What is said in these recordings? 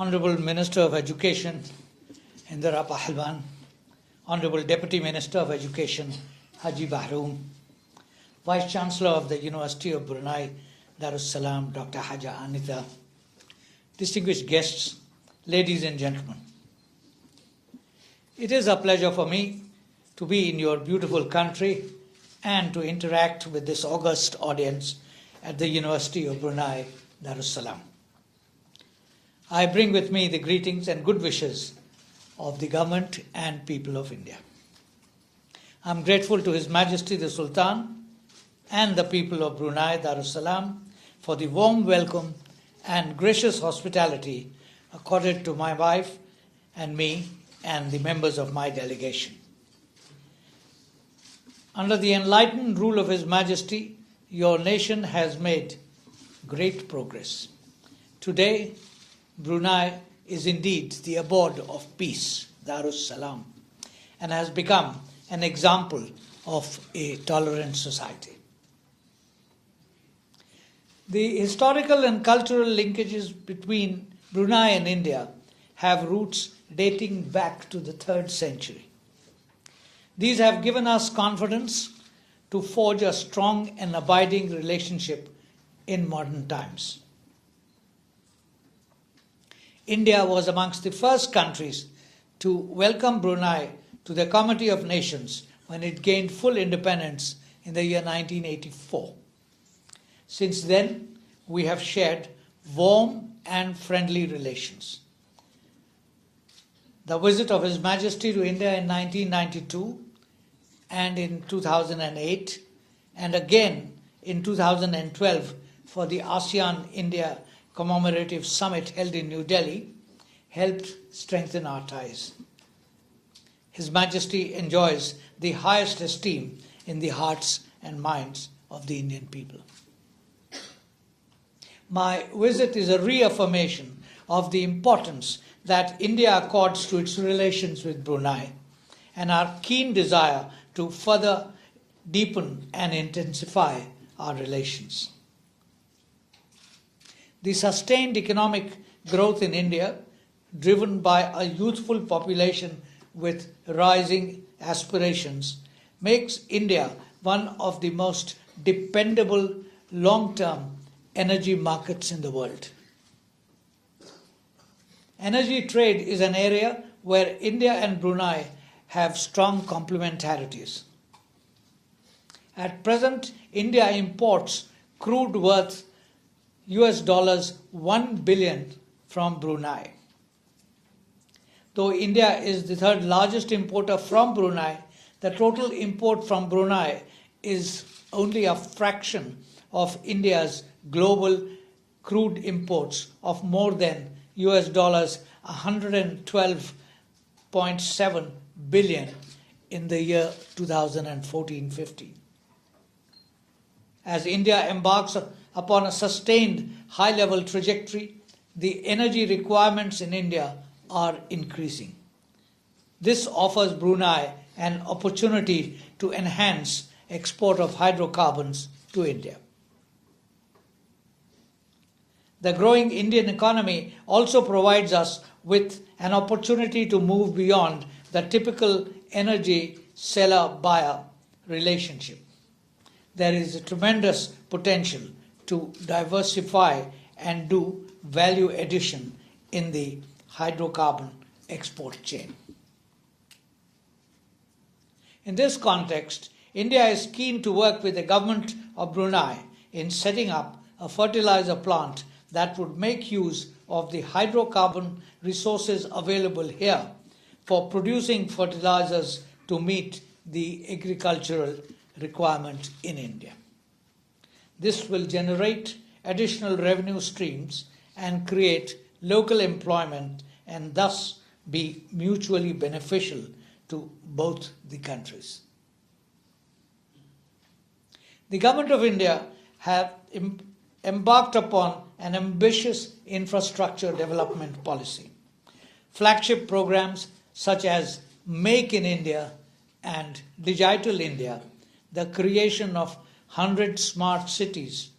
Honorable Minister of Education, Indira Pahalwan, Honorable Deputy Minister of Education, Haji Bahroom, Vice Chancellor of the University of Brunei, Darussalam, Dr. Haja Anita, distinguished guests, ladies and gentlemen. It is a pleasure for me to be in your beautiful country and to interact with this august audience at the University of Brunei, Darussalam. I bring with me the greetings and good wishes of the government and people of India. I am grateful to His Majesty the Sultan and the people of Brunei, Darussalam for the warm welcome and gracious hospitality accorded to my wife and me and the members of my delegation. Under the enlightened rule of His Majesty, your nation has made great progress. Today, Brunei is indeed the abode of peace, Darussalam, and has become an example of a tolerant society. The historical and cultural linkages between Brunei and India have roots dating back to the 3rd century. These have given us confidence to forge a strong and abiding relationship in modern times. India was amongst the first countries to welcome Brunei to the Committee of Nations when it gained full independence in the year 1984. Since then, we have shared warm and friendly relations. The visit of His Majesty to India in 1992 and in 2008 and again in 2012 for the ASEAN-India Commemorative Summit held in New Delhi helped strengthen our ties. His Majesty enjoys the highest esteem in the hearts and minds of the Indian people. My visit is a reaffirmation of the importance that India accords to its relations with Brunei and our keen desire to further deepen and intensify our relations. The sustained economic growth in India, driven by a youthful population with rising aspirations, makes India one of the most dependable long-term energy markets in the world. Energy trade is an area where India and Brunei have strong complementarities. At present, India imports crude worth $1 billion from Brunei. Though India is the 3rd largest importer from Brunei, the total import from Brunei is only a fraction of India's global crude imports of more than $112.7 billion in the year 2014-15. As India embarks upon a sustained high-level trajectory, the energy requirements in India are increasing. This offers Brunei an opportunity to enhance export of hydrocarbons to India. The growing Indian economy also provides us with an opportunity to move beyond the typical energy seller-buyer relationship. There is a tremendous potential to diversify and do value addition in the hydrocarbon export chain. In this context, India is keen to work with the government of Brunei in setting up a fertilizer plant that would make use of the hydrocarbon resources available here for producing fertilizers to meet the agricultural requirement in India. This will generate additional revenue streams and create local employment and thus be mutually beneficial to both the countries. The Government of India have embarked upon an ambitious infrastructure development policy. Flagship programs such as Make in India and Digital India, the creation of 100 smart cities,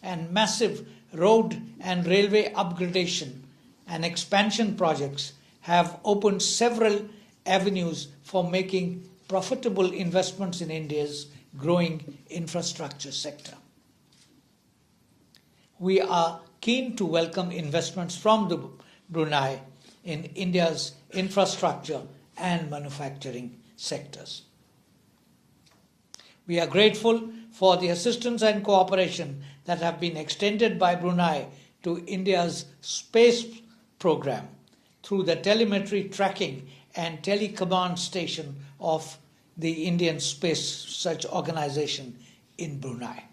and massive road and railway upgradation and expansion projects have opened several avenues for making profitable investments in India's growing infrastructure sector. We are keen to welcome investments from the Brunei in India's infrastructure and manufacturing sectors. We are grateful for the assistance and cooperation that have been extended by Brunei to India's space program through the telemetry tracking and telecommand station of the Indian Space Research Organization in Brunei.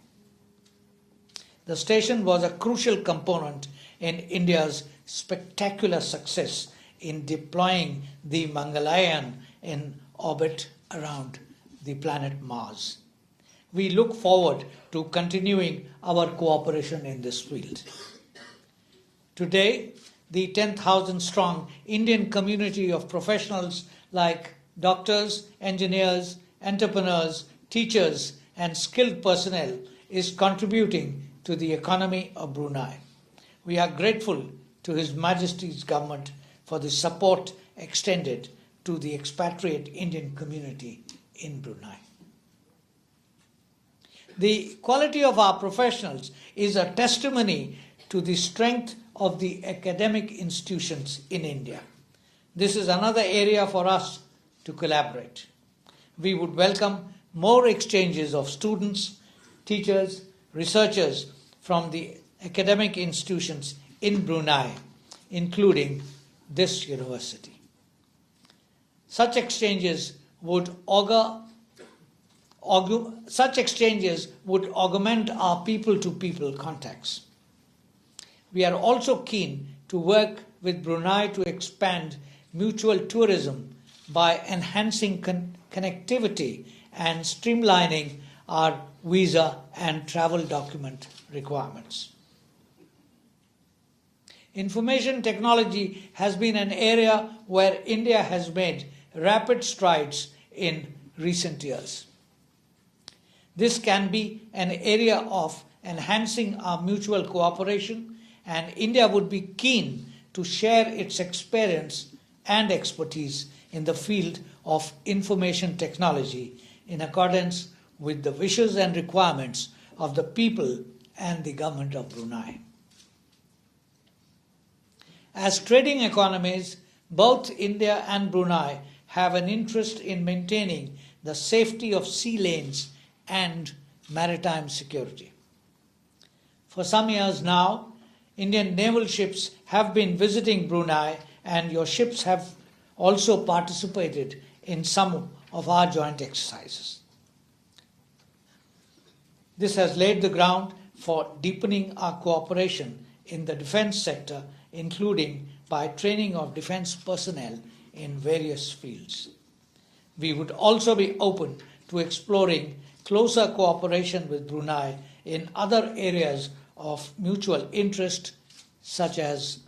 The station was a crucial component in India's spectacular success in deploying the Mangalyaan in orbit around the planet Mars. We look forward to continuing our cooperation in this field. Today, the 10,000-strong Indian community of professionals like doctors, engineers, entrepreneurs, teachers, and skilled personnel is contributing to the economy of Brunei. We are grateful to His Majesty's government for the support extended to the expatriate Indian community in Brunei. The quality of our professionals is a testimony to the strength of the academic institutions in India. This is another area for us to collaborate. We would welcome more exchanges of students, teachers, researchers from the academic institutions in Brunei, including this university. Such exchanges would augment our people-to-people contacts. We are also keen to work with Brunei to expand mutual tourism by enhancing connectivity and streamlining our visa and travel document requirements. Information technology has been an area where India has made rapid strides in recent years. This can be an area of enhancing our mutual cooperation, and India would be keen to share its experience and expertise in the field of information technology in accordance with the wishes and requirements of the people and the government of Brunei. As trading economies, both India and Brunei have an interest in maintaining the safety of sea lanes and maritime security. For some years now, Indian naval ships have been visiting Brunei, and your ships have also participated in some of our joint exercises. This has laid the ground for deepening our cooperation in the defense sector, including by training of defense personnel in various fields. We would also be open to exploring closer cooperation with Brunei in other areas of mutual interest, such as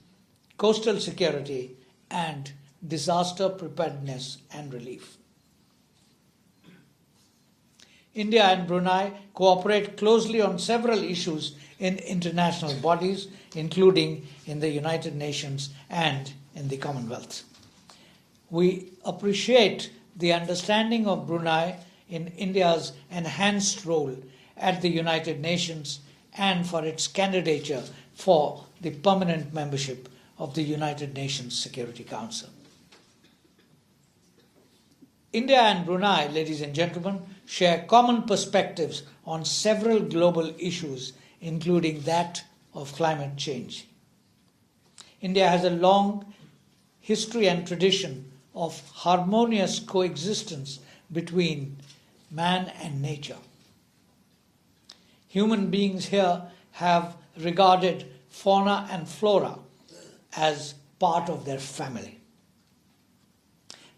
coastal security and disaster preparedness and relief. India and Brunei cooperate closely on several issues in international bodies, including in the United Nations and in the Commonwealth. We appreciate the understanding of Brunei in India's enhanced role at the United Nations and for its candidature for the permanent membership of the United Nations Security Council. India and Brunei, ladies and gentlemen, share common perspectives on several global issues, including that of climate change. India has a long history and tradition of harmonious coexistence between man and nature. Human beings here have regarded fauna and flora as part of their family.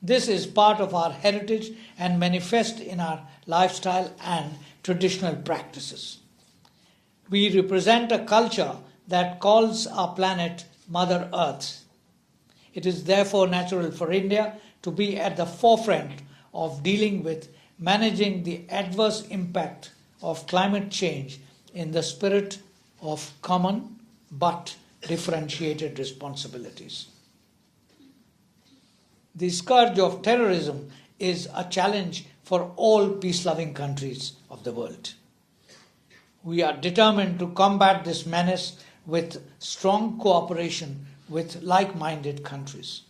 This is part of our heritage and manifest in our lifestyle and traditional practices. We represent a culture that calls our planet Mother Earth. It is therefore natural for India to be at the forefront of dealing with managing the adverse impact of climate change in the spirit of common but differentiated responsibilities. The scourge of terrorism is a challenge for all peace-loving countries of the world. We are determined to combat this menace with strong cooperation with like-minded countries.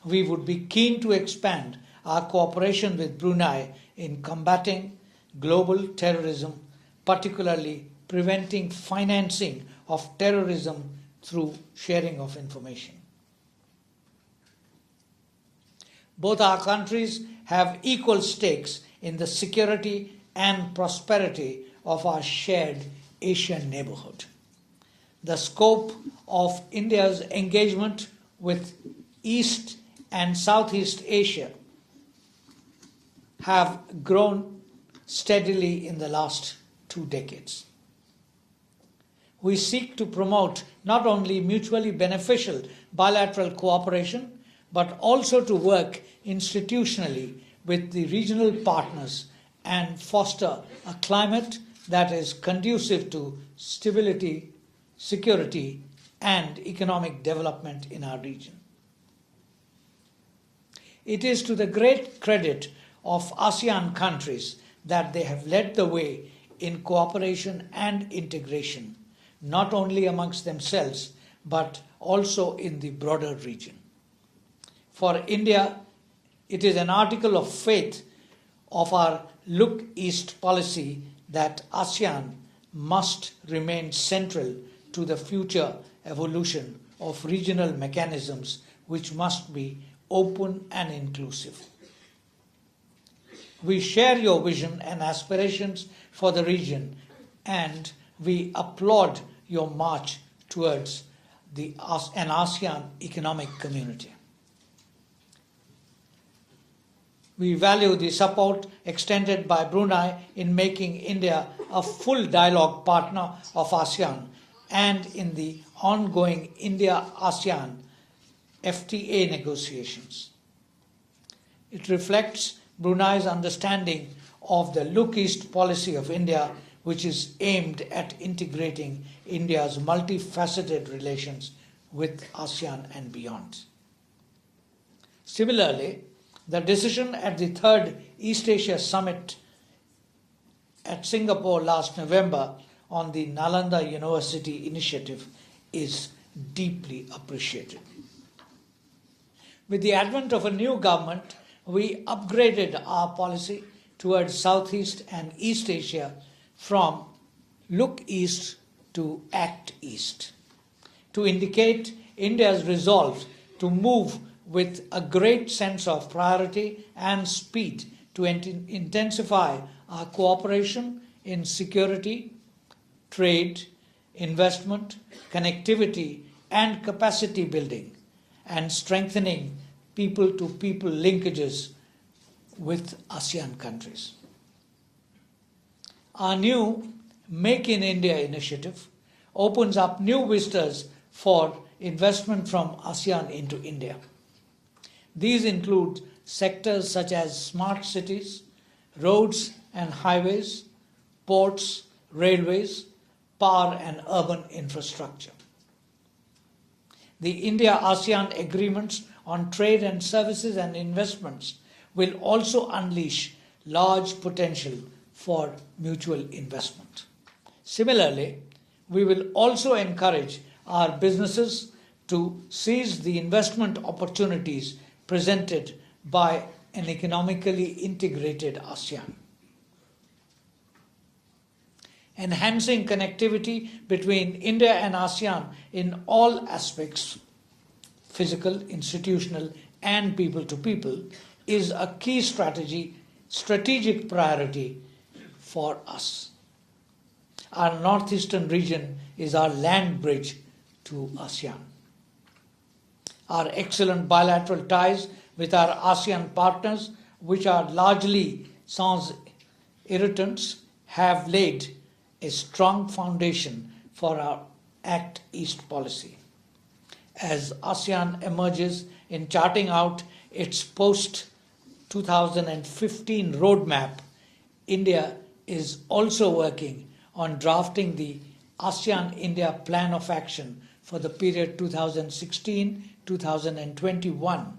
We would be keen to expand our cooperation with Brunei in combating global terrorism, particularly preventing financing of terrorism through sharing of information. Both our countries have equal stakes in the security and prosperity of our shared Asian neighborhood. The scope of India's engagement with East and Southeast Asia have grown steadily in the last 2 decades. We seek to promote not only mutually beneficial bilateral cooperation, but also to work institutionally with the regional partners and foster a climate that is conducive to stability, security, and economic development in our region. It is to the great credit of ASEAN countries that they have led the way in cooperation and integration, not only amongst themselves, but also in the broader region. For India, it is an article of faith of our Look East policy that ASEAN must remain central to the future evolution of regional mechanisms, which must be open and inclusive. We share your vision and aspirations for the region, and we applaud your march towards an ASEAN economic community. We value the support extended by Brunei in making India a full dialogue partner of ASEAN and in the ongoing India-ASEAN FTA negotiations. It reflects Brunei's understanding of the Look East policy of India, which is aimed at integrating India's multifaceted relations with ASEAN and beyond. Similarly, the decision at the 3rd East Asia Summit at Singapore last November on the Nalanda University initiative is deeply appreciated. With the advent of a new government, we upgraded our policy towards Southeast and East Asia from Look East to Act East, to indicate India's resolve to move with a great sense of priority and speed to intensify our cooperation in security, trade, investment, connectivity, and capacity building, and strengthening people-to-people linkages with ASEAN countries. Our new Make in India initiative opens up new vistas for investment from ASEAN into India. These include sectors such as smart cities, roads and highways, ports, railways, power and urban infrastructure. The India-ASEAN agreements on trade and services and investments will also unleash large potential for mutual investment. Similarly, we will also encourage our businesses to seize the investment opportunities presented by an economically integrated ASEAN. Enhancing connectivity between India and ASEAN in all aspects, physical, institutional, and people-to-people, is a key strategic priority for us. Our northeastern region is our land bridge to ASEAN. Our excellent bilateral ties with our ASEAN partners, which are largely sans irritants, have laid a strong foundation for our Act East policy. As ASEAN emerges in charting out its post-2015 roadmap, India is also working on drafting the ASEAN-India Plan of Action for the period 2016-2021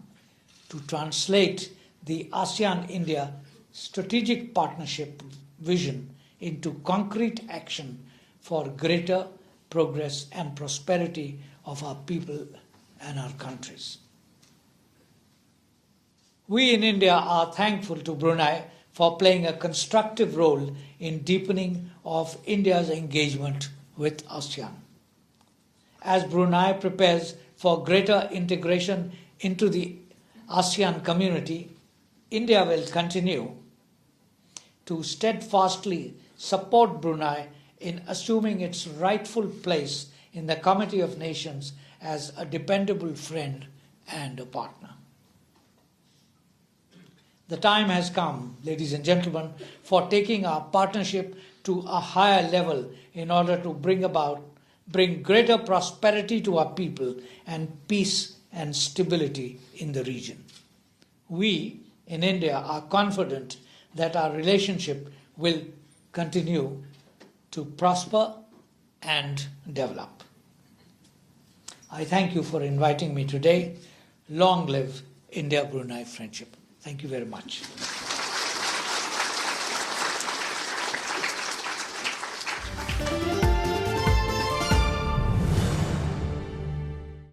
to translate the ASEAN-India strategic partnership vision into concrete action for greater progress and prosperity of our people and our countries. We in India are thankful to Brunei for playing a constructive role in deepening of India's engagement with ASEAN. As Brunei prepares for greater integration into the ASEAN community, India will continue to steadfastly support Brunei in assuming its rightful place in the Committee of Nations as a dependable friend and a partner. The time has come, ladies and gentlemen, for taking our partnership to a higher level in order to bring greater prosperity to our people and peace and stability in the region. We in India are confident that our relationship will continue to prosper and develop. I thank you for inviting me today. Long live India-Brunei friendship. Thank you very much.